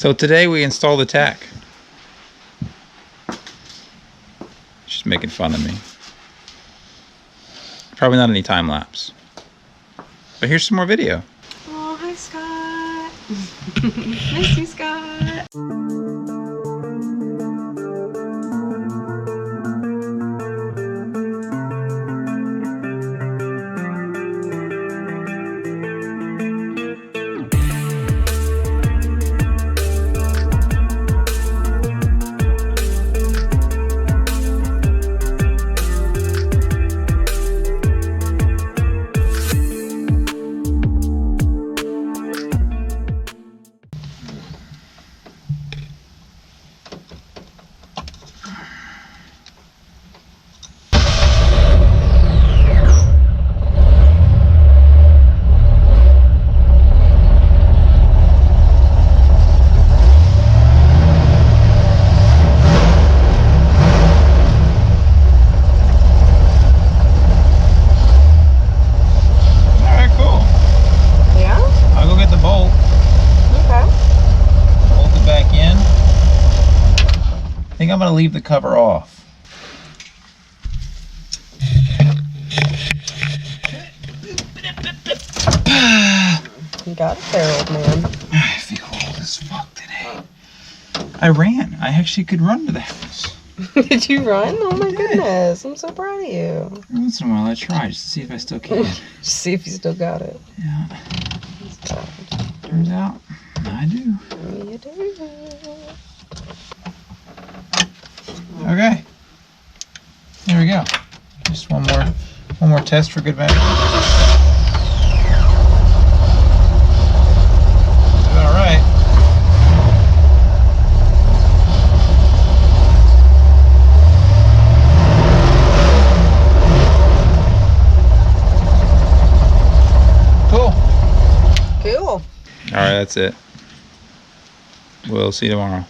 So today we install the Tach. She's making fun of me. Probably not any time lapse. But here's some more video. Oh, hi Scott. Miss you, Scott. I think I'm going to leave the cover off. You got it there, old man. I feel old as fuck today. I ran. I actually could run to the house. Did you run? Oh my goodness. I'm so proud of you. Every once in a while I try just to see if I still can. Just see if you still got it. Yeah. Turns out I do. You do. Okay. There we go. Just one more test for good measure. Doing all right. Cool. Cool. All right, that's it. We'll see you tomorrow.